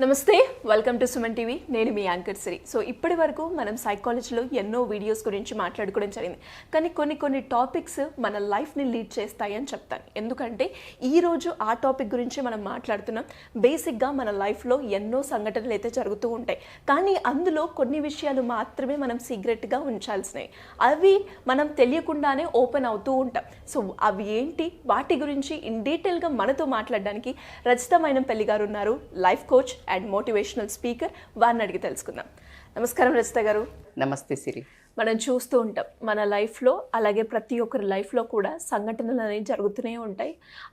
నమస్తే, welcome to Suman TV. నేను మీ anchor సిరి. So ఇప్పటి వరకు మనం సైకాలజీలో ఎన్నో వీడియోస్ గురించి మాట్లాడుకోవడం జరిగింది. కానీ కొన్ని టాపిక్స్ మన లైఫ్ని లీడ్ చేస్తాయి అని చెప్తాను. ఎందుకంటే ఈరోజు ఆ టాపిక్ గురించి మనం మాట్లాడుతున్నాం. బేసిక్గా మన లైఫ్లో ఎన్నో సంఘటనలు అయితే జరుగుతూ ఉంటాయి. కానీ అందులో కొన్ని విషయాలు మాత్రమే మనం సీక్రెట్గా ఉంచాల్సినవి. అవి మనం తెలియకుండానే ఓపెన్ అవుతూ ఉంటాం. సో అవి ఏంటి, వాటి గురించి ఇన్ డీటెయిల్గా మనతో మాట్లాడడానికి రచిత మైనంపల్లి గారు ఉన్నారు, life coach and motivational speaker. వారిని అడిగి తెలుసుకుందాం. నమస్కారం రచిత గారు. నమస్తే సిరి. మనం చూస్తూ ఉంటాం మన లైఫ్లో, అలాగే ప్రతి ఒక్కరి లైఫ్లో కూడా సంఘటనలు అనేవి జరుగుతూనే ఉంటాయి.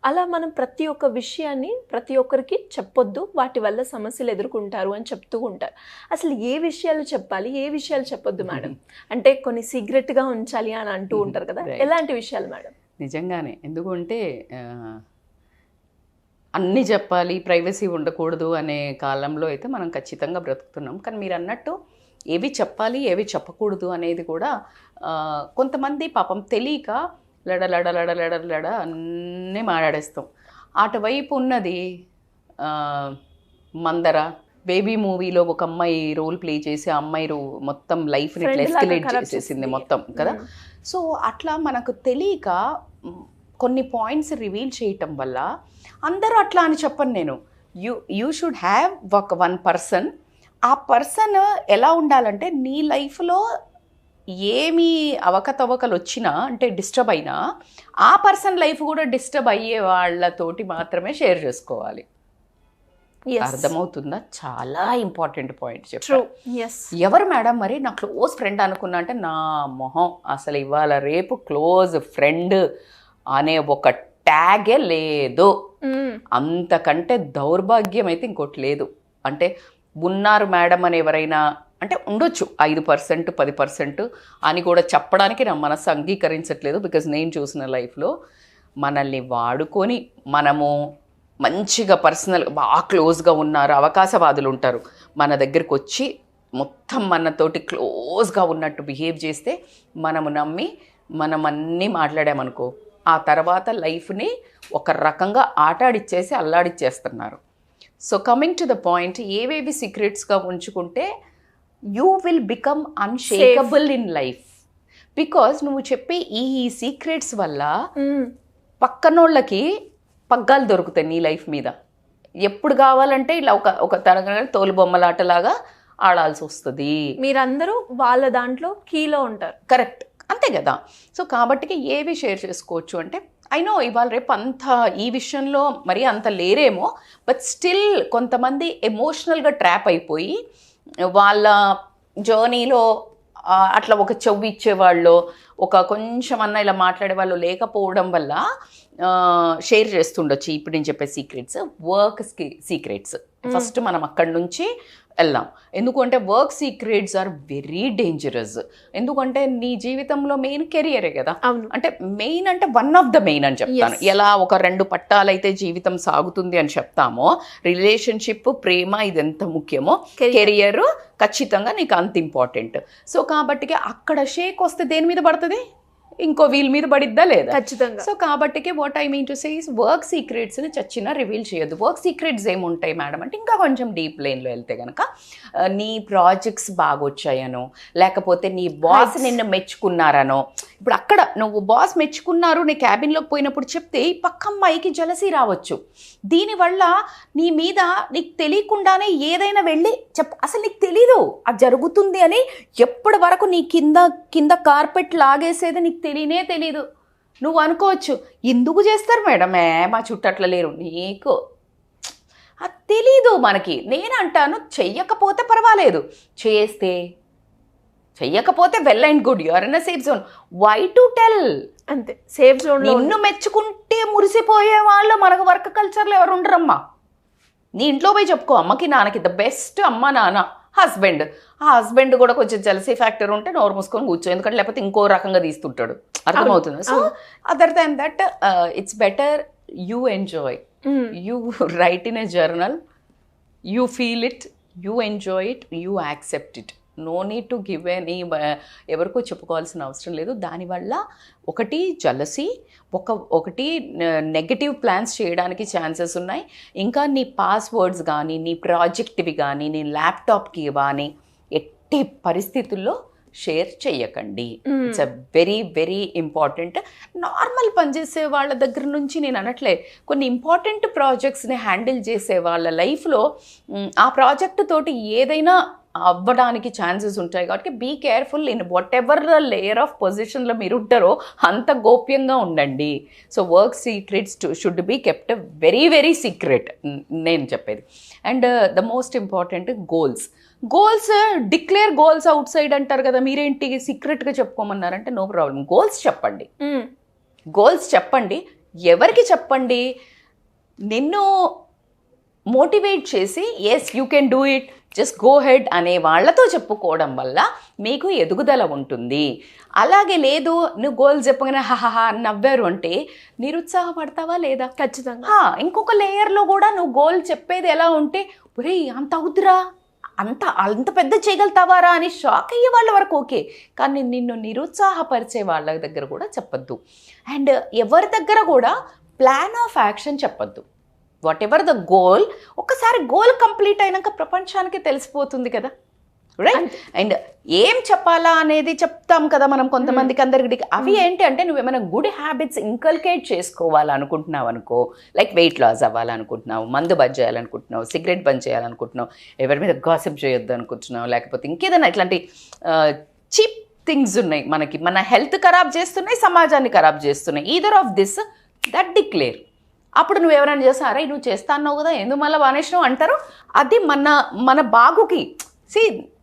అలా మనం ప్రతి ఒక్క విషయాన్ని ప్రతి ఒక్కరికి చెప్పొద్దు, వాటి వల్ల సమస్యలు ఎదుర్కొంటారు అని చెప్తూ ఉంటారు. అసలు ఏ విషయాలు చెప్పాలి, ఏ విషయాలు చెప్పొద్దు మేడం? అంటే కొన్ని సీక్రెట్గా ఉంచాలి అని అంటూ ఉంటారు కదా, ఎలాంటి విషయాలు మేడం? నిజంగానే, ఎందుకంటే అన్నీ చెప్పాలి, ప్రైవసీ ఉండకూడదు అనే కాలంలో అయితే మనం ఖచ్చితంగా బ్రతుకుతున్నాం. కానీ మీరు అన్నట్టు ఏవి చెప్పాలి, ఏవి చెప్పకూడదు అనేది కూడా కొంతమంది పాపం తెలియక లడ అన్నీ మాట్లాడేస్తాం. అటువైపు ఉన్నది మందర బేబీ మూవీలో ఒక అమ్మాయి రోల్ ప్లే చేసి ఆ అమ్మాయి మొత్తం లైఫ్ని ఇట్లా ఎస్కలేట్ చేసేసింది మొత్తం కదా. సో అట్లా మనకు తెలియక కొన్ని పాయింట్స్ రివీల్ చేయటం వల్ల అందరూ అట్లా అని చెప్పను నేను. You should have one person. ఆ పర్సన్ ఎలా ఉండాలంటే నీ లైఫ్లో ఏమి అవకతవకలు వచ్చినా, అంటే డిస్టర్బ్ అయినా, ఆ పర్సన్ లైఫ్ కూడా డిస్టర్బ్ అయ్యే వాళ్ళతోటి మాత్రమే షేర్ చేసుకోవాలి. అర్థమవుతుందా? చాలా ఇంపార్టెంట్ పాయింట్ చెప్పు. ఎవరు మేడం మరి నా క్లోజ్ ఫ్రెండ్ అనుకున్నా అంటే, నా మొహం అసలు ఇవాళ రేపు క్లోజ్ ఫ్రెండ్ అనే ఒక ట్యాగే లేదు. అంతకంటే దౌర్భాగ్యం అయితే ఇంకోటి లేదు. అంటే ఉన్నారు మేడం అని ఎవరైనా అంటే ఉండొచ్చు, 5% 10% అని కూడా చెప్పడానికి నా మనసు అంగీకరించట్లేదు. బికాజ్ నేను చూసిన లైఫ్లో మనల్ని వాడుకొని మనము మంచిగా పర్సనల్ బాగా క్లోజ్గా ఉన్నారు, అవకాశవాదులు ఉంటారు, మన దగ్గరికి వచ్చి మొత్తం మనతోటి క్లోజ్గా ఉన్నట్టు బిహేవ్ చేస్తే మనము నమ్మి మనం అన్నీ మాట్లాడామనుకో, ఆ తర్వాత లైఫ్ని ఒక రకంగా ఆటాడిచ్చేసి అల్లాడిచ్చేస్తున్నారు. So coming to the point, ఏవేవి సీక్రెట్స్గా ఉంచుకుంటే you will become unshakable in life. Because నువ్వు చెప్పే ఈ సీక్రెట్స్ వల్ల పక్కనోళ్ళకి పగ్గాలు దొరుకుతాయి నీ లైఫ్ మీద. ఎప్పుడు కావాలంటే ఇలా ఒక తరగతి తోలు బొమ్మలాటలాగా ఆడాల్సి వస్తుంది. మీరందరూ వాళ్ళ దాంట్లో కీలో ఉంటారు. కరెక్ట్, అంతే కదా. సో కాబట్టి ఏవి షేర్ చేసుకోవచ్చు అంటే, ఐ నో ఇవాళ రేపు అంత ఈ విషయంలో మరీ అంత లేరేమో, బట్ స్టిల్ కొంతమంది ఎమోషనల్గా ట్రాప్ అయిపోయి వాళ్ళ జర్నీలో అట్లా ఒక చెవు ఇచ్చేవాళ్ళు, ఒక కొంచెం అన్న ఇలా మాట్లాడే వాళ్ళు లేకపోవడం వల్ల షేర్ చేస్తుండొచ్చు. ఇప్పుడు నేను చెప్పే సీక్రెట్స్, వర్క్ సీక్రెట్స్. ఫస్ట్ మనం అక్కడి నుంచి వెళ్దాం. ఎందుకంటే work secrets are very dangerous. ఎందుకంటే నీ జీవితంలో మెయిన్ కెరియరే కదా. అంటే మెయిన్ అంటే వన్ ఆఫ్ ద మెయిన్ అని చెప్తాను. ఎలా ఒక 2 పట్టాలైతే జీవితం సాగుతుంది అని చెప్తామో, రిలేషన్షిప్, ప్రేమ ఇది ఎంత ముఖ్యమో, కెరియర్ ఖచ్చితంగా నీకు అంత ఇంపార్టెంట్. సో కాబట్టి అక్కడ షేక్ వస్తే దేని మీద పడుతుంది? ఇంకో వీల్ మీద పడిద్దా లేదా? ఖచ్చితంగా. సో కాబట్టి what I mean to say is work సీక్రెట్స్ని చచ్చినా రివీల్ చేయొద్దు. వర్క్ సీక్రెట్స్ ఏముంటాయి మేడం అంటే, ఇంకా కొంచెం డీప్ లైన్లో వెళ్తే కనుక నీ ప్రాజెక్ట్స్ బాగా వచ్చాయనో, లేకపోతే నీ బాస్ నిన్ను మెచ్చుకున్నారనో. ఇప్పుడు అక్కడ నువ్వు బాస్ మెచ్చుకున్నారు నీ క్యాబిన్లోకి పోయినప్పుడు చెప్తే ఈ పక్క అమ్మాయికి జలసీ రావచ్చు. దీనివల్ల నీ మీద నీకు తెలియకుండానే ఏదైనా వెళ్ళి అసలు నీకు తెలీదు అది జరుగుతుంది అని. ఎప్పటి వరకు నీ కింద కార్పెట్ లాగేసేది నీకు తెలీదు. నువ్వు అనుకోవచ్చు, ఎందుకు చేస్తారు మేడమే మా చుట్టట్ల లేరు, నీకు అది తెలీదు మనకి. నేను అంటాను, చెయ్యకపోతే పర్వాలేదు, చెయ్యకపోతే well and good, you're in a safe zone. Why to tell? అంతే, సేఫ్ జోన్. నిన్ను మెచ్చుకుంటే మురిసిపోయే వాళ్ళు మనకు వర్క్ కల్చర్లో ఎవరు ఉండరమ్మా. నీ ఇంట్లో పోయి చెప్పుకో, అమ్మకి నాన్నకి ద బెస్ట్ అమ్మ నాన్న హస్బెండ్. ఆ హస్బెండ్ కూడా కొంచెం జలసీ ఫ్యాక్టర్ ఉంటే నోరు మూసుకొని కూర్చో, ఎందుకంటే లేకపోతే ఇంకో రకంగా తీస్తుంటాడు. అర్థమవుతుంది. So other than that it's better you enjoy, you write in a journal, you feel it, you enjoy it, you accept it. No need to give any, ఎవరికో చెప్పుకోవాల్సిన అవసరం లేదు. దానివల్ల ఒకటి జలసీ, ఒకటి నెగటివ్ ప్లాన్స్ చేయడానికి ఛాన్సెస్ ఉన్నాయి. ఇంకా నీ పాస్వర్డ్స్ కానీ, నీ ప్రాజెక్ట్వి కానీ, నీ ల్యాప్టాప్కి కానీ ఎట్టి పరిస్థితుల్లో షేర్ చెయ్యకండి. It's a very very important. Normal పనిచేసే వాళ్ళ దగ్గర నుంచి నేను అనట్లే, కొన్ని ఇంపార్టెంట్ ప్రాజెక్ట్స్ని హ్యాండిల్ చేసే వాళ్ళ లైఫ్లో ఆ ప్రాజెక్ట్ తోటి ఏదైనా అవ్వడానికి ఛాన్సెస్ ఉంటాయి. కాబట్టి be careful in whatever the layer of పొజిషన్లో మీరు ఉంటారో అంత గోప్యంగా ఉండండి. So work secrets should be kept very very secret నేను చెప్పేది. And the most important goals declare goals outside అంటారు కదా, మీరేంటి సీక్రెట్గా చెప్పుకోమన్నారంటే నో ప్రాబ్లం. గోల్స్ చెప్పండి. ఎవరికి చెప్పండి? నిన్ను మోటివేట్ చేసి yes you can do it, just go ahead అనే వాళ్ళతో చెప్పుకోవడం వల్ల మీకు ఎదుగుదల ఉంటుంది. అలాగే లేదు నువ్వు గోల్స్ చెప్పగానే హహహా నవ్వారు అంటే నిరుత్సాహపడతావా లేదా? ఖచ్చితంగా. ఇంకొక లేయర్లో కూడా నువ్వు గోల్ చెప్పేది ఎలా ఉంటే ఒరే అంత అవుతురా, అంత పెద్ద చేయగలుగుతావారా అని షాక్ అయ్యే వాళ్ళ వరకు ఓకే, కానీ నిన్ను నిరుత్సాహపరిచే వాళ్ళ దగ్గర కూడా చెప్పొద్దు. అండ్ ఎవరి దగ్గర కూడా ప్లాన్ ఆఫ్ యాక్షన్ చెప్పొద్దు. వాట్ ఎవర్ ద గోల్, ఒకసారి గోల్ కంప్లీట్ అయినాక ప్రపంచానికి తెలిసిపోతుంది కదా, రైట్? అండ్ ఏం చెప్పాలా అనేది చెప్తాం కదా మనం కొంతమందికి, అందరికి. అవి ఏంటి అంటే నువ్వేమైనా గుడ్ హ్యాబిట్స్ ఇంకల్కేట్ చేసుకోవాలనుకుంటున్నావు అనుకో, లైక్ వెయిట్ లాస్ అవ్వాలనుకుంటున్నావు, మందు బంద్ చేయాలనుకుంటున్నావు, సిగరెట్ బంద్ చేయాలనుకుంటున్నావు, ఎవరి మీద గాసిప్ చేయొద్దు అనుకుంటున్నావు, లేకపోతే ఇంకేదైనా ఇట్లాంటి చీప్ థింగ్స్ ఉన్నాయి మనకి, మన హెల్త్ ఖరాబ్ చేస్తున్నాయి, సమాజాన్ని ఖరాబ్ చేస్తున్నాయి. Either of this that declare. అప్పుడు నువ్వు ఎవరైనా చేస్తా అరే నువ్వు చేస్తా అన్నావు కదా ఎందుకు మళ్ళీ వానేసినావు అంటారు. అది మన బాగుకి.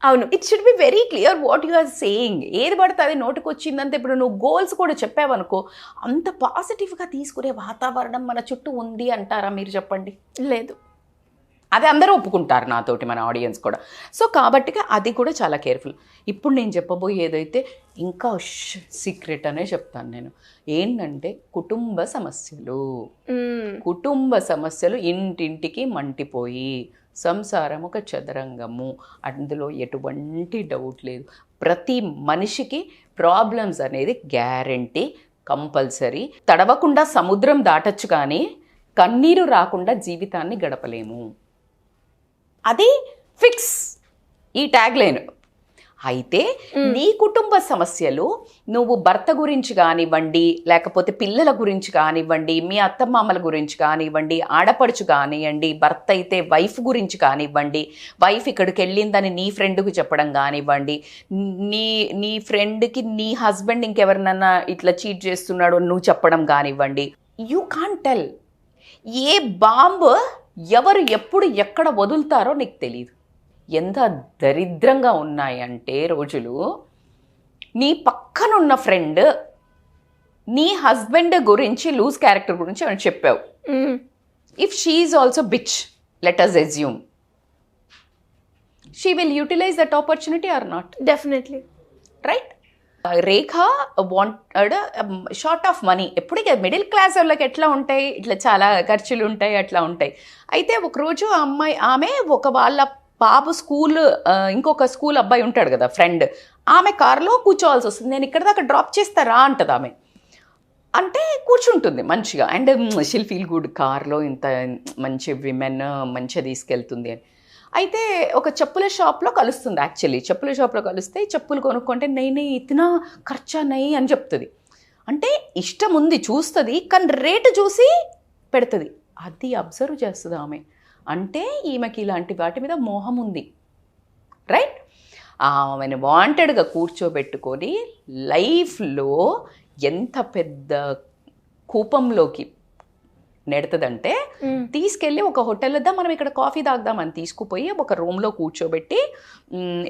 అవును, it should be very clear what you are saying. ఏది పడితే అది నోటికి వచ్చిందంటే ఇప్పుడు నువ్వు గోల్స్ కూడా చెప్పావనుకో, అంత పాజిటివ్గా తీసుకునే వాతావరణం మన చుట్టూ ఉంది అంటారా మీరు? చెప్పండి. లేదు. అది అందరూ ఒప్పుకుంటారు నాతోటి, మన ఆడియన్స్ కూడా. సో కాబట్టి అది కూడా చాలా కేర్ఫుల్. ఇప్పుడు నేను చెప్పబోయేదైతే ఇంకా సీక్రెట్ అనే చెప్తాను నేను. ఏంటంటే కుటుంబ సమస్యలు ఇంటింటికి మంటిపోయి సంసారం ఒక చదరంగము, అందులో ఎటువంటి డౌట్ లేదు. ప్రతి మనిషికి ప్రాబ్లమ్స్ అనేది గ్యారంటీ, కంపల్సరీ. తడవకుండా సముద్రం దాటచ్చు కానీ కన్నీరు రాకుండా జీవితాన్ని గడపలేము. అది ఫిక్స్, ఈ ట్యాగ్ లైన్. అయితే నీ కుటుంబ సమస్యలు నువ్వు భర్త గురించి కానివ్వండి, లేకపోతే పిల్లల గురించి కానివ్వండి, మీ అత్తమామల గురించి కానివ్వండి, ఆడపడుచు కానివ్వండి, భర్త అయితే వైఫ్ గురించి కానివ్వండి, వైఫ్ ఇక్కడికి వెళ్ళిందని నీ ఫ్రెండ్కి చెప్పడం కానివ్వండి, నీ ఫ్రెండ్కి నీ హస్బెండ్ ఇంకెవరినన్నా ఇట్లా చీట్ చేస్తున్నాడు నువ్వు చెప్పడం కానివ్వండి. You can't tell. A bomb ఎవరు ఎప్పుడు ఎక్కడ వదులుతారో నీకు తెలియదు. ఎంత దరిద్రంగా ఉన్నాయంటే రోజులు, నీ పక్కనున్న ఫ్రెండ్ నీ హస్బెండ్ గురించి లూజ్ క్యారెక్టర్ గురించి ఏమైనా చెప్పావు, if she is also bitch, let us assume, she will utilize that opportunity or not? Definitely. Right? Rekha wanted short of money. ఎప్పటికీ మిడిల్ క్లాస్ వాళ్ళకి ఎట్లా ఉంటాయి, ఇట్లా చాలా ఖర్చులు ఉంటాయి, అట్లా ఉంటాయి. అయితే ఒకరోజు ఆమె వాళ్ళ బాబు ఇంకొక స్కూల్ అబ్బాయి ఉంటాడు కదా ఫ్రెండ్, ఆమె కార్లో కూర్చోవాల్సి వస్తుంది. నేను ఇక్కడ దాకా డ్రాప్ చేస్తారా అంటది ఆమె. అంటే కూర్చుంటుంది మంచిగా, అండ్ షీల్ ఫీల్ గుడ్, కార్లో ఇంత మంచి విమెన్ మంచిగా తీసుకెళ్తుంది అని. అయితే ఒక చెప్పుల షాప్లో కలుస్తుంది. యాక్చువల్లీ చెప్పుల షాప్లో కలిస్తే చెప్పులు కొనుక్కుంటే నేను ఇతనా ఖర్చా నయ్యి అని చెప్తుంది. అంటే ఇష్టం ఉంది, చూస్తుంది, కానీ రేటు చూసి పెడుతుంది. అది అబ్జర్వ్ చేస్తుంది ఆమె. అంటే ఈమెకి ఇలాంటి వాటి మీద మోహం ఉంది, రైట్? ఆమెను వాంటెడ్గా కూర్చోబెట్టుకొని లైఫ్లో ఎంత పెద్ద కూపంలోకి నెడుతుందంటే, తీసుకెళ్ళి ఒక హోటల్ వద్ద మనం ఇక్కడ కాఫీ తాగుదామని తీసుకుపోయి ఒక రూమ్లో కూర్చోబెట్టి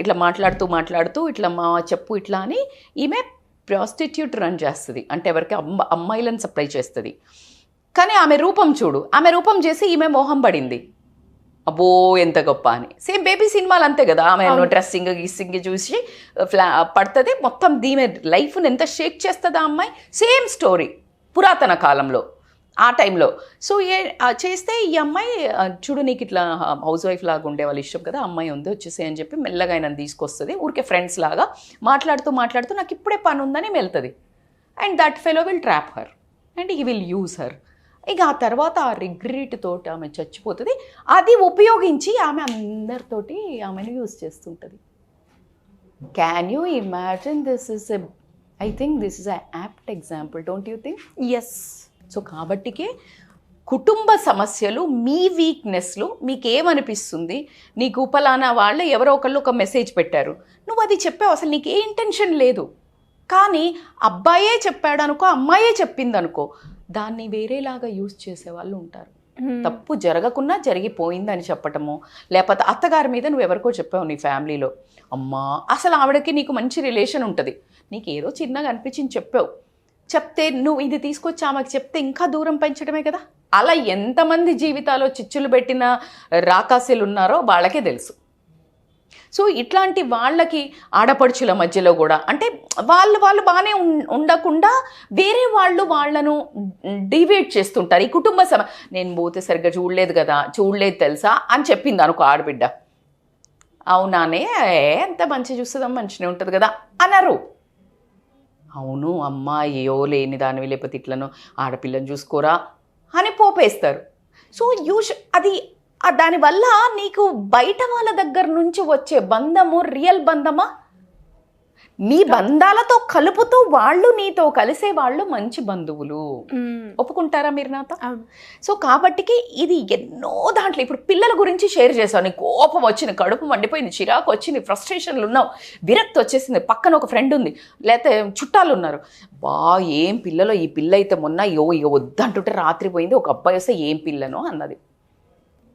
ఇట్లా మాట్లాడుతూ ఇట్లా మా చెప్పు ఇట్లా అని ఈమె ప్రాస్టిట్యూట్ రన్ చేస్తుంది. అంటే ఎవరికి అమ్మాయిలను సప్లై చేస్తుంది. కానీ ఆమె రూపం చూడు, ఆమె రూపం చేసి ఈమె మోహం పడింది. అబ్బో ఎంత గొప్ప అని. సేమ్ బేబీ సినిమాలు అంతే కదా, ఆమె డ్రెస్సింగ్ గిస్సింగ్ చూసి పడుతుంది. మొత్తం దీమె లైఫ్ని ఎంత షేక్ చేస్తుంది ఆ అమ్మాయి. సేమ్ స్టోరీ పురాతన కాలంలో. ఆ టైంలో. సో చేస్తే ఈ అమ్మాయి చూడు నీకు ఇట్లా హౌస్ వైఫ్ లాగా ఉండే వాళ్ళు ఇష్టం కదా, అమ్మాయి ఉంది వచ్చేసి అని చెప్పి మెల్లగా ఆయన తీసుకొస్తుంది. ఊరికే ఫ్రెండ్స్ లాగా మాట్లాడుతూ నాకు ఇప్పుడే పని ఉందని వెళ్తుంది. And that fellow will trap her and he will use her. ఇక ఆ తర్వాత ఆ రిగ్రెట్ తోటి ఆమె చచ్చిపోతుంది. అది ఉపయోగించి ఆమె అందరితోటి ఆమెను యూజ్ చేస్తుంటుంది. Can you imagine? This is I think this is a apt example, don't you think? Yes. So కాబట్టికే కుటుంబ సమస్యలు, మీ వీక్నెస్లు, మీకేమనిపిస్తుంది, నీకు పలానా వాళ్ళు ఎవరో ఒకళ్ళు ఒక మెసేజ్ పెట్టారు, నువ్వు అది చెప్పావు, అసలు నీకు ఏ ఇంటెన్షన్ లేదు, కానీ అబ్బాయే చెప్పాడు అనుకో, అమ్మాయే చెప్పింది అనుకో, దాన్ని వేరేలాగా యూజ్ చేసే వాళ్ళు ఉంటారు. తప్పు జరగకుండా జరిగిపోయిందని చెప్పటము, లేకపోతే అత్తగారి మీద నువ్వు ఎవరికో చెప్పావు నీ ఫ్యామిలీలో, అమ్మా అసలు ఆవిడకి నీకు మంచి రిలేషన్ ఉంటుంది, నీకు ఏదో చిన్నగా అనిపించింది చెప్పావు, చెప్తే నువ్వు ఇది తీసుకొచ్చి ఆమెకు చెప్తే ఇంకా దూరం పెంచడమే కదా. అలా ఎంతమంది జీవితాల్లో చిచ్చులు పెట్టిన రాకాసులు ఉన్నారో వాళ్ళకే తెలుసు. సో ఇట్లాంటి వాళ్ళకి ఆడపడుచుల మధ్యలో కూడా అంటే వాళ్ళు బాగానే ఉండకుండా వేరే వాళ్ళు వాళ్ళను డివేట్ చేస్తుంటారు. ఈ కుటుంబ నేను పోతే సరిగ్గా చూడలేదు తెలుసా అని చెప్పింది అనుకో ఆడబిడ్డ, అవునానే ఎంత మంచి చూస్తుందమ్మా మంచిగా ఉంటుంది కదా అన్నారు. అవును అమ్మాయో లేని దానివి లేకపోతే ఇట్లను ఆడపిల్లని చూసుకోరా అని పోపేస్తారు. సో అది దానివల్ల నీకు బయట వాళ్ళ దగ్గర నుంచి వచ్చే బంధము రియల్ బంధమా? నీ బంధాలతో కలుపుతూ వాళ్ళు నీతో కలిసే వాళ్ళు మంచి బంధువులు. ఒప్పుకుంటారా మీరు నాతో? సో కాబట్టికి ఇది ఎన్నో దాంట్లో ఇప్పుడు పిల్లల గురించి షేర్ చేసావు, నీ కోపం వచ్చింది, కడుపు మండిపోయింది, చిరాకు వచ్చింది, ఫ్రస్ట్రేషన్లు ఉన్నావు, విరక్తి వచ్చేసింది, పక్కన ఒక ఫ్రెండ్ ఉంది లేకపోతే చుట్టాలు ఉన్నారు, ఏం పిల్లలో ఈ పిల్ల అయితే మొన్న ఇక వద్దంటుంటే రాత్రి పోయింది, ఒక అబ్బాయి వస్తే ఏం పిల్లనో అన్నది.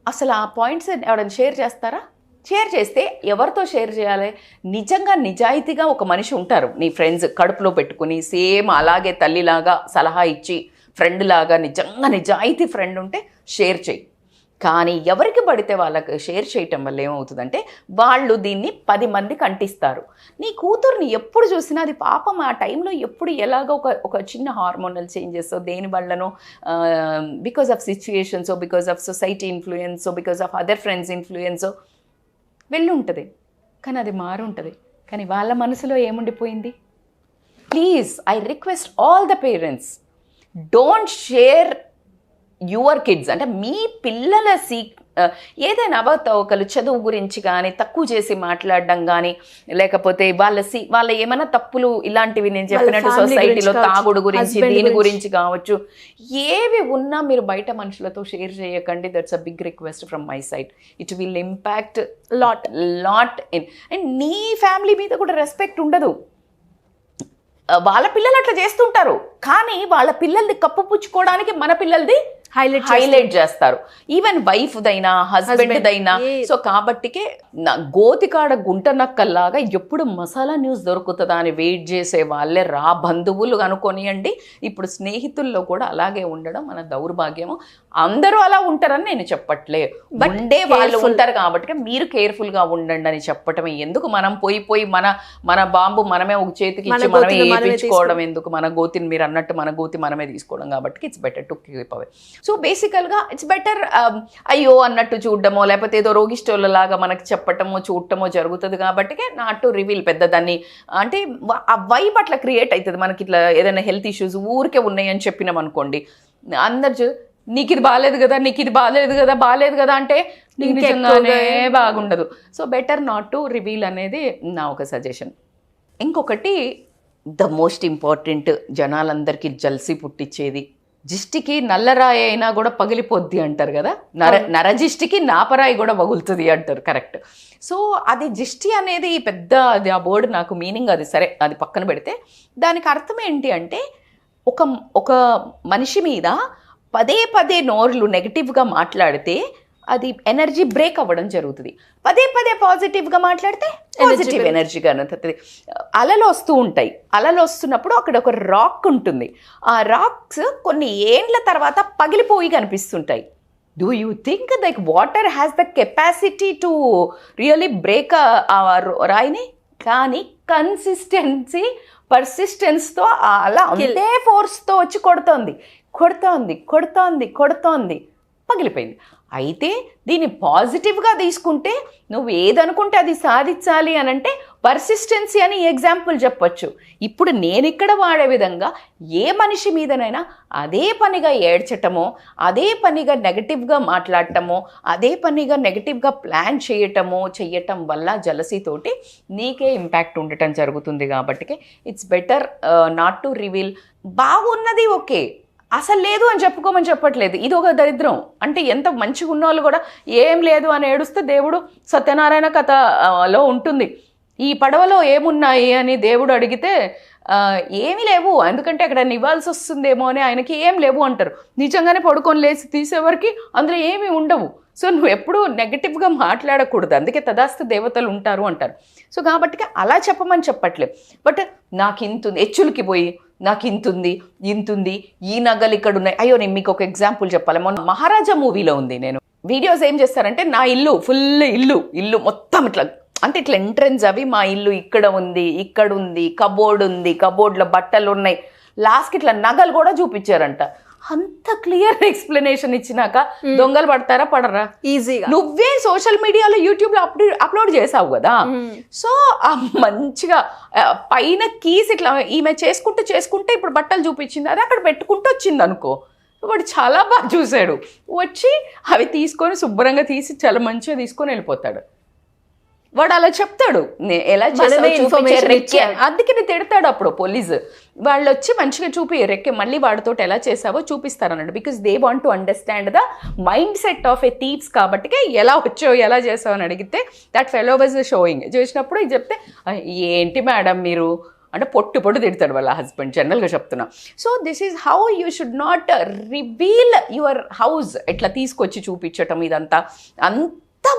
అసలు ఆ పాయింట్స్ ఎవరైనా షేర్ చేస్తారా? షేర్ చేస్తే ఎవరితో షేర్ చేయాలి? నిజంగా నిజాయితీగా ఒక మనిషి ఉంటారు నీ ఫ్రెండ్స్, కడుపులో పెట్టుకుని సేమ్ అలాగే తల్లిలాగా సలహా ఇచ్చి ఫ్రెండ్ లాగా నిజంగా నిజాయితీ ఫ్రెండ్ ఉంటే షేర్ చేయి. కానీ ఎవరికి పడితే వాళ్ళకి షేర్ చేయటం వల్ల ఏమవుతుందంటే వాళ్ళు దీన్ని 10 మందికి అంటిస్తారు. నీ కూతుర్ని ఎప్పుడు చూసినా అది పాపం ఆ టైంలో ఎప్పుడు ఎలాగో ఒక చిన్న హార్మోనల్ చేంజెస్ దేని వల్లనో because of situations, because of society influence, because of other friends influence వెళ్ళి ఉంటుంది. కానీ అది మారు ఉంటుంది. కానీ వాళ్ళ మనసులో ఏముండిపోయింది? Please I request all the parents, don't share your kids. అంటే మీ పిల్లల ఏదైనా అవకతవకలు చదువు గురించి కానీ తక్కువ చేసి మాట్లాడడం కానీ లేకపోతే వాళ్ళ ఏమైనా తప్పులు ఇలాంటివి నేను చెప్పినట్టు సొసైటీలో తాగుడు గురించి దీని గురించి కావచ్చు, ఏవి ఉన్నా మీరు బయట మనుషులతో షేర్ చేయకండి. That's a big request from my side. It will impact lot in. And నీ ఫ్యామిలీ మీద కూడా రెస్పెక్ట్ ఉండదు. వాళ్ళ పిల్లలు అట్లా చేస్తుంటారు, కానీ వాళ్ళ పిల్లల్ని కప్పుపుచ్చుకోవడానికి మన పిల్లలది హైలైట్ చేస్తారు. ఈవెన్ వైఫ్ దైనా హస్బెండ్ దైనా. సో కాబట్టికే గోతికాడ గుంట నక్కల్లాగా ఎప్పుడు మసాలా న్యూస్ దొరుకుతుందా అని వెయిట్ చేసే వాళ్ళే బంధువులు అనుకోనియండి. ఇప్పుడు స్నేహితుల్లో కూడా అలాగే ఉండడం మన దౌర్భాగ్యము. అందరూ అలా ఉంటారని నేను చెప్పట్లే, ఉండే వాళ్ళు ఉంటారు కాబట్టి మీరు కేర్ఫుల్గా ఉండండి అని చెప్పటమే. ఎందుకు మనం పోయి మన బాంబు మనమే ఒక చేతికి ఇచ్చి మనమే వేయించుకోవడం ఎందుకు? మన గోతిని మీరు అన్నట్టు మన గోతి మనమే తీసుకోవడం కాబట్టి it's better to keep away. So బేసికల్గా ఇట్స్ బెటర్ అయ్యో అన్నట్టు చూడడమో లేకపోతే ఏదో రోగిస్టోళ్ళలాగా మనకి చెప్పటమో చూడటమో జరుగుతుంది కాబట్టి నాట్ టు రివీల్ పెద్ద దాన్ని. అంటే ఆ వైబ్ అట్లా క్రియేట్ అవుతుంది మనకి. ఇట్లా ఏదైనా హెల్త్ ఇష్యూస్ ఊరికే ఉన్నాయని చెప్పినాం అనుకోండి, అందరు నీకు ఇది బాగాలేదు కదా, నీకు ఇది బాగాలేదు కదా అంటే నీకు నిజంగానే బాగుండదు. So better not to reveal అనేది నా ఒక సజెషన్. ఇంకొకటి ద మోస్ట్ ఇంపార్టెంట్, జనాలందరికీ జల్సి పుట్టించేది, జిష్టికి నల్లరాయి అయినా కూడా పగిలిపోద్ది అంటారు కదా, నరజిష్టికి నాపరాయి కూడా పగులుతుంది అంటారు. కరెక్ట్. సో అది జిష్టి అనేది పెద్ద, అది ఆ వర్డ్ నాకు మీనింగ్ అది సరే, అది పక్కన పెడితే దానికి అర్థం ఏంటి అంటే ఒక మనిషి మీద పదే నోర్లు నెగిటివ్గా మాట్లాడితే అది ఎనర్జీ బ్రేక్ అవ్వడం జరుగుతుంది. పదే పాజిటివ్గా మాట్లాడితే పాజిటివ్ ఎనర్జీగా ఉంటుంది. అలలు వస్తూ ఉంటాయి. అలలు వస్తున్నప్పుడు అక్కడ ఒక రాక్ ఉంటుంది. ఆ రాక్స్ కొన్ని ఏండ్ల తర్వాత పగిలిపోయి కనిపిస్తుంటాయి. Do you think like water has the capacity to really break రాయిని? కానీ కన్సిస్టెన్సీ పర్సిస్టెన్స్తో అలా అంతే ఫోర్స్తో వచ్చి కొడుతుంది. కొడుతోంది పగిలిపోయింది. అయితే దీన్ని పాజిటివ్గా తీసుకుంటే నువ్వు ఏదనుకుంటే అది సాధించాలి అని అంటే పర్సిస్టెన్సీ అని ఎగ్జాంపుల్ చెప్పొచ్చు. ఇప్పుడు నేను ఇక్కడ వాడే విధంగా ఏ మనిషి మీదనైనా అదే పనిగా ఏడ్చటమో, అదే పనిగా నెగటివ్గా మాట్లాడటమో, అదే పనిగా నెగటివ్గా ప్లాన్ చేయటం వల్ల జలసీతోటి నీకే ఇంపాక్ట్ ఉండటం జరుగుతుంది. కాబట్టి it's better not to reveal. బాగున్నది ఓకే, అసలు లేదు అని చెప్పుకోమని చెప్పట్లేదు. ఇది ఒక దరిద్రం. అంటే ఎంత మంచిగా ఉన్న వాళ్ళు కూడా ఏం లేదు అని ఏడుస్తే దేవుడు సత్యనారాయణ కథలో ఉంటుంది, ఈ పడవలో ఏమున్నాయి అని దేవుడు అడిగితే ఏమీ లేవు, ఎందుకంటే అక్కడ ఇవ్వాల్సి వస్తుందేమో అని ఆయనకి ఏం లేవు అంటారు. నిజంగానే పడుకొని లేచి తీసేవరకు అందులో ఏమీ ఉండవు. సో నువ్వు ఎప్పుడూ నెగటివ్గా మాట్లాడకూడదు, అందుకే తదాస్తు దేవతలు ఉంటారు అంటారు. సో కాబట్టి అలా చెప్పమని చెప్పట్లేదు. బట్ నాకు ఇంతుంది, హెచ్చులకి పోయి నాకు ఇంతుంది, ఈ నగలు ఇక్కడ ఉన్నాయి. అయ్యో నేను మీకు ఒక ఎగ్జాంపుల్ చెప్పాలి. మొన్న మహారాజా మూవీలో ఉంది. నేను వీడియోస్ ఏం చేస్తారంటే నా ఇల్లు ఫుల్ ఇల్లు మొత్తం ఇట్లా, అంటే ఇట్లా ఎంట్రన్స్ అవి మా ఇల్లు ఇక్కడ ఉంది, కబోర్డ్ ఉంది, కబోర్డ్లో బట్టలు ఉన్నాయి, లాస్ట్కి ఇట్లా నగలు కూడా చూపించారంట. అంత క్లియర్ ఎక్స్ప్లెనేషన్ ఇచ్చినాక దొంగలు పడతారా పడరా? ఈజీగా నువ్వే సోషల్ మీడియాలో యూట్యూబ్లో అప్లోడ్ చేసావు కదా. సో మంచిగా పైన కీస్ ఇట్లా ఈమె చేసుకుంటే ఇప్పుడు బట్టలు చూపించింది, అది అక్కడ పెట్టుకుంటూ వచ్చింది అనుకో, వాడు చాలా బాగా చూశాడు, వచ్చి అవి తీసుకొని శుభ్రంగా తీసి చాలా మంచిగా తీసుకొని వెళ్ళిపోతాడు. వాడు అలా చెప్తాడు, ఎలా చేసావు, అందుకే తిడతాడు. అప్పుడు పోలీసు వాళ్ళు వచ్చి మంచిగా చూపియరెక్కే మళ్ళీ వాడితో ఎలా చేసావో చూపిస్తారు అన్నాడు. Because they want to understand the mind set of a thieves. కాబట్టి ఎలా వచ్చావు ఎలా చేసావు అని అడిగితే దట్ ఫెలో వాజ్ షోయింగ్ చేసినప్పుడు ఇది చెప్తే ఏంటి మేడం మీరు అంటే పొట్టు తిడతాడు వాళ్ళ హస్బెండ్, జనరల్గా చెప్తున్నా. So this is how you should not reveal your house. ఇట్లా తీసుకొచ్చి చూపించటం ఇదంతా అంత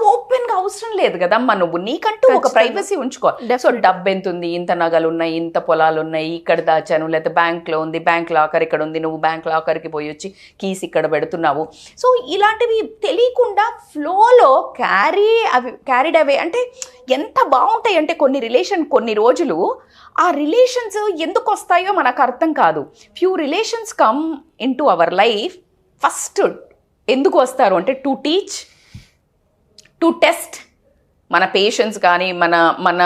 ఓపెన్గా అవసరం లేదు కదమ్మా. నువ్వు నీకంటూ ఒక ప్రైవసీ ఉంచుకో. సో డబ్బు ఎంత ఉంది, ఇంత నగలు ఉన్నాయి, ఇంత పొలాలు ఉన్నాయి, ఇక్కడ దాచాను, లేకపోతే బ్యాంక్లో ఉంది, బ్యాంక్ లాకర్ ఇక్కడ ఉంది, నువ్వు బ్యాంక్ లాకర్కి పోయి వచ్చి కీస్ ఇక్కడ పెడుతున్నావు. సో ఇలాంటివి తెలియకుండా ఫ్లోలో క్యారీడ్ అవే అంటే ఎంత బాగుంటాయి అంటే కొన్ని రోజులు ఆ రిలేషన్స్ ఎందుకు వస్తాయో మనకు అర్థం కాదు. Few relations come in to our life. First ఎందుకు వస్తారు అంటే టు టీచ్, టు టెస్ట్ మన పేషెన్స్ కానీ మన మన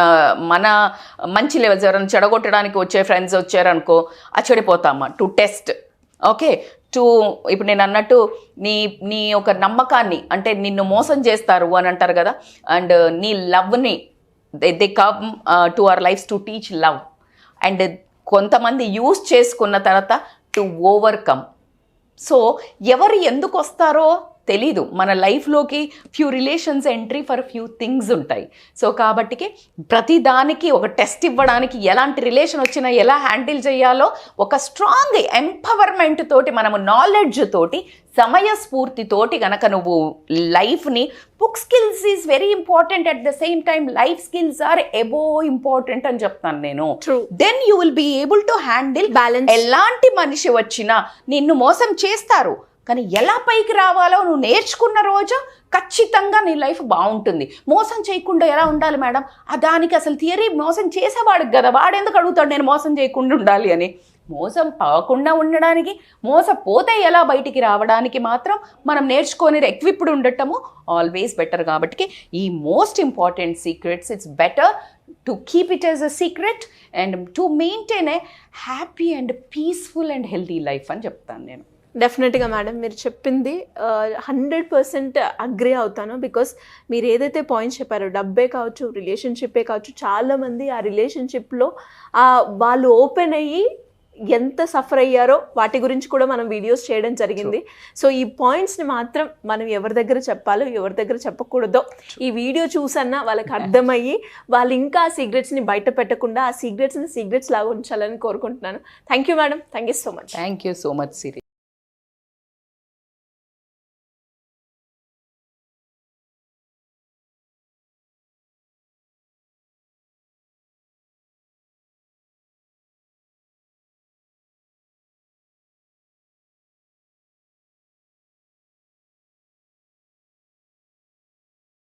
మన మంచి లెవెల్స్. ఎవరైనా చెడగొట్టడానికి వచ్చే ఫ్రెండ్స్ వచ్చారనుకో ఆ చెడిపోతామా. To test, okay. ఇప్పుడు నేను అన్నట్టు నీ ఒక నమ్మకాన్ని, అంటే నిన్ను మోసం చేస్తారు అని అంటారు కదా, అండ్ నీ లవ్ని they come to our lives to teach love. And కొంతమంది యూజ్ చేసుకున్న తర్వాత టు ఓవర్కమ్. సో ఎవరు ఎందుకు వస్తారో తెలీదు మన లైఫ్లోకి. Few relations entry for few things ఉంటాయి. సో కాబట్టికి ప్రతి దానికి ఒక టెస్ట్ ఇవ్వడానికి, ఎలాంటి రిలేషన్ వచ్చినా ఎలా హ్యాండిల్ చేయాలో ఒక స్ట్రాంగ్ ఎంపవర్మెంట్ తోటి, మనము నాలెడ్జ్ తోటి, సమయస్ఫూర్తితోటి కనుక నువ్వు లైఫ్ని, book skills is very important, at the same time life skills are above important అని చెప్తాను నేను. Then you will be able to handle balance. ఎలాంటి మనిషి వచ్చినా నిన్ను మోసం చేస్తారు, కానీ ఎలా పైకి రావాలో నువ్వు నేర్చుకున్న రోజు ఖచ్చితంగా నీ లైఫ్ బాగుంటుంది. మోసం చేయకుండా ఎలా ఉండాలి మేడం, దానికి అసలు థియరీ మోసం చేసేవాడికి కదా, వాడెందుకు అడుగుతాడు నేను మోసం చేయకుండా ఉండాలి అని. మోసం పోకుండా ఉండడానికి, మోసపోతే ఎలా బయటికి రావడానికి మాత్రం మనం నేర్చుకొని ఎక్విప్డ్ ఉండటము ఆల్వేస్ బెటర్. కాబట్టి ఈ most important secrets, it's better to keep it as a secret and to maintain a happy and peaceful and healthy life అని చెప్తాను నేను. డెఫినెట్గా మేడం మీరు చెప్పింది 100% అగ్రీ అవుతాను. బికాస్ మీరు ఏదైతే పాయింట్స్ చెప్పారో, డబ్బే కావచ్చు, రిలేషన్షిప్పే కావచ్చు, చాలామంది ఆ రిలేషన్షిప్లో వాళ్ళు ఓపెన్ అయ్యి ఎంత సఫర్ అయ్యారో వాటి గురించి కూడా మనం వీడియోస్ చేయడం జరిగింది. సో ఈ పాయింట్స్ని మాత్రం మనం ఎవరి దగ్గర చెప్పాలో ఎవరి దగ్గర చెప్పకూడదో ఈ వీడియో చూసన్నా వాళ్ళకి అర్థమయ్యి వాళ్ళు ఇంకా ఆ సీక్రెట్స్ని బయట పెట్టకుండా ఆ సీక్రెట్స్ని సీక్రెట్స్ లాగా ఉంచాలని కోరుకుంటున్నాను. Thank you madam, thank you so much. Thank you so much Siri.